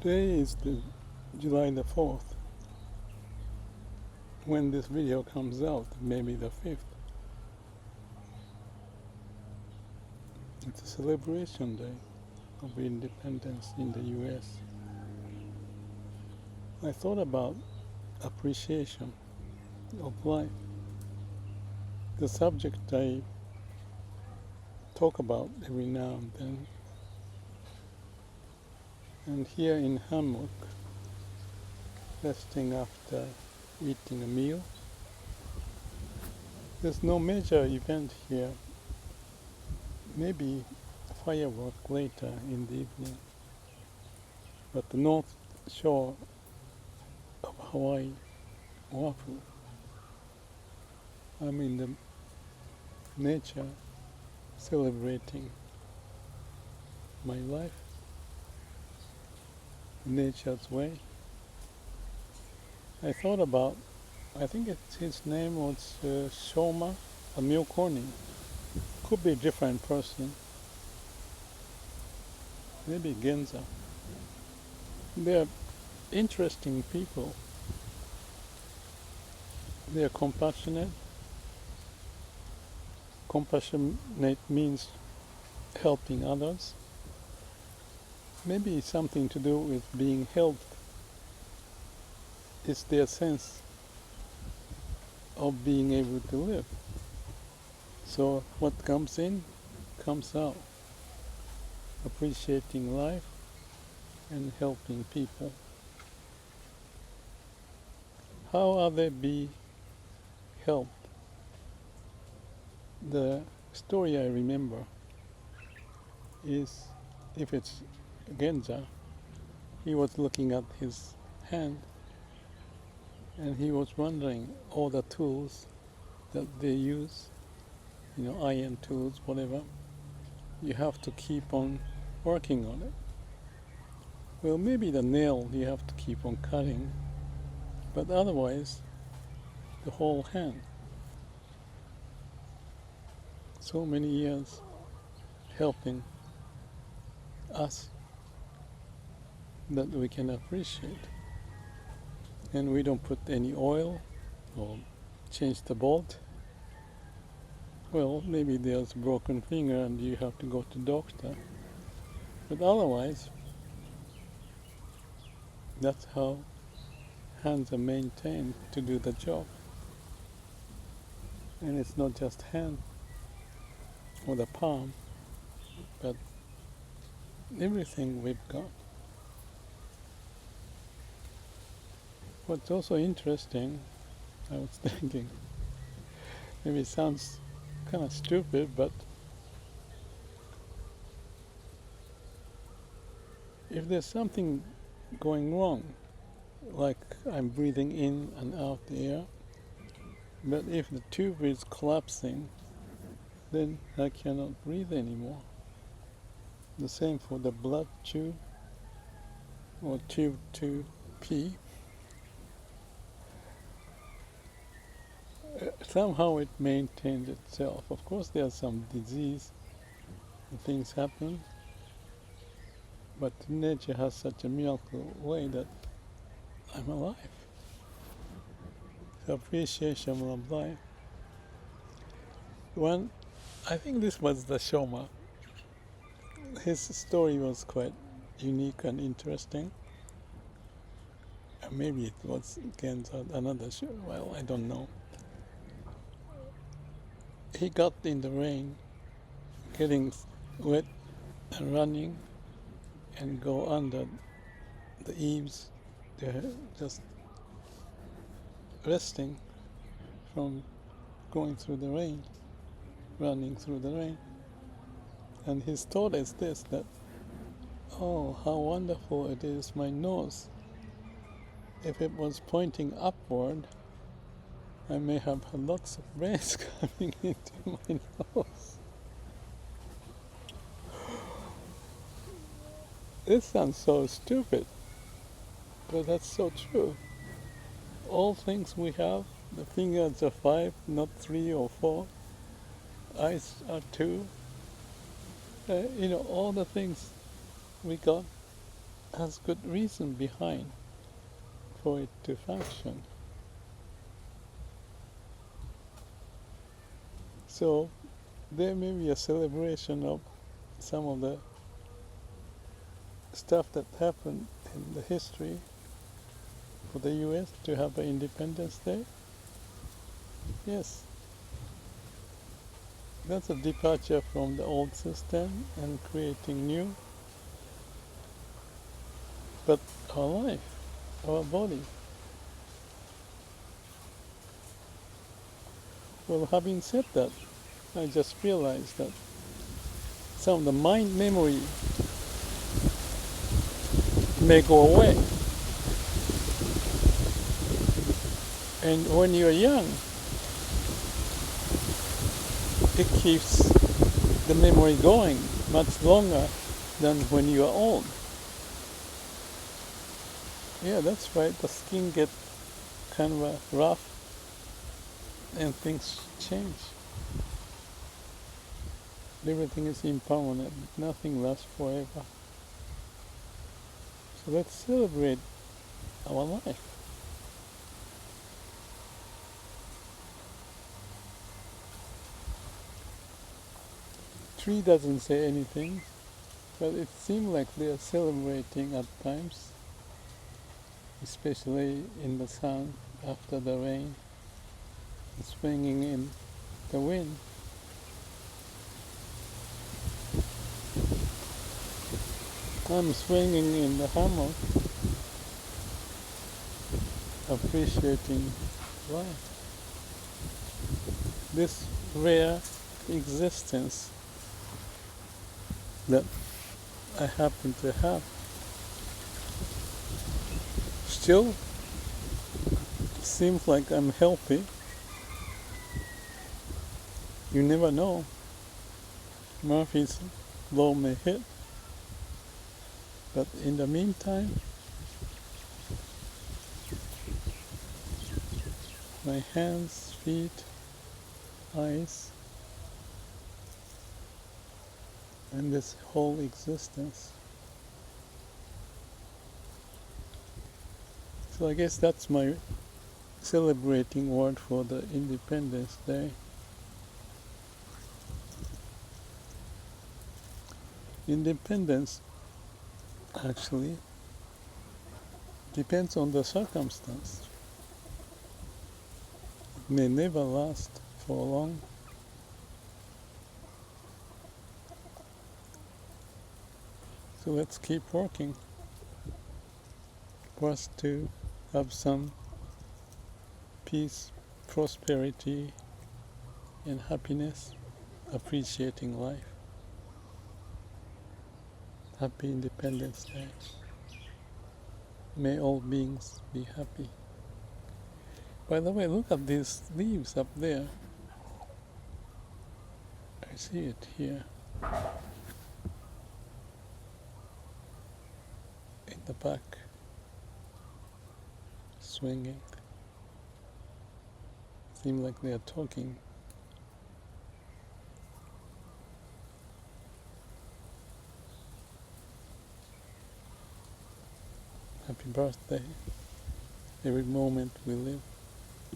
Today is the July the 4th. When this video comes out, maybe the 5th. It's a celebration day of independence in the US. I thought about appreciation of life. The subject I talk about every now and then. And here in Hammock, resting after eating a meal. There's no major event here. Maybe firework later in the evening. But the north shore of Hawaii, Oahu, I'm in the nature celebrating my life, nature's way. I thought about, I think his name was Shoma, a Milconi. Could be a different person. Maybe Genza. They're interesting people. They're compassionate. Compassionate means helping others. Maybe something to do with being helped. It's their sense of being able to live. So what comes in, comes out. Appreciating life and helping people. How are they be helped? The story I remember is, if it's Genza, he was looking at his hand and he was wondering all the tools that they use, iron tools, whatever, you have to keep on working on it. Well, maybe the nail you have to keep on cutting, but otherwise, the whole hand. So many years helping us that we can appreciate. And we don't put any oil or change the bolt. Well, maybe there's a broken finger and you have to go to doctor. But otherwise, that's how hands are maintained to do the job. And it's not just hand or the palm, but everything we've got. What's also interesting, I was thinking, maybe it sounds kind of stupid, but if there's something going wrong, like I'm breathing in and out the air, but if the tube is collapsing, then I cannot breathe anymore. The same for the blood tube or tube to pee. Somehow it maintains itself. Of course there's some disease and things happen, but nature has such a miracle way that I'm alive. The appreciation of life. I think this was the Shoma. His story was quite unique and interesting. Maybe it was against another show. Well, I don't know. He got in the rain, getting wet and running, and go under the eaves. They're just resting from going through the rain, running through the rain. And his thought is this, that, oh, how wonderful it is, my nose. If it was pointing upward, I may have lots of rays coming into my nose. This sounds so stupid, but that's so true. All things we have, the fingers are 5, not 3 or 4. Eyes are 2. All the things we got has good reason behind for it to function. So there may be a celebration of some of the stuff that happened in the history for the US to have an Independence Day. Yes, that's a departure from the old system and creating new. But our life, our body. Well, having said that, I just realized that some of the mind memory may go away. And when you're young, it keeps the memory going much longer than when you are old. Yeah, that's right. The skin gets kind of rough and things change. Everything is impermanent. Nothing lasts forever. So let's celebrate our life. Tree doesn't say anything, but it seems like they are celebrating at times, especially in the sun after the rain, swinging in the wind. I'm swinging in the hammock, appreciating life. This rare existence that I happen to have. Still, seems like I'm healthy. You never know. Murphy's law may hit. But in the meantime, my hands, feet, eyes, and this whole existence. So I guess that's my celebrating word for the Independence Day. Independence actually depends on the circumstance. It may never last for long. So let's keep working for us to have some peace, prosperity, and happiness, appreciating life. Happy Independence Day. May all beings be happy. By the way, look at these leaves up there. I see it here. In the back. Swinging. Seem like they are talking. Happy birthday. Every moment we live.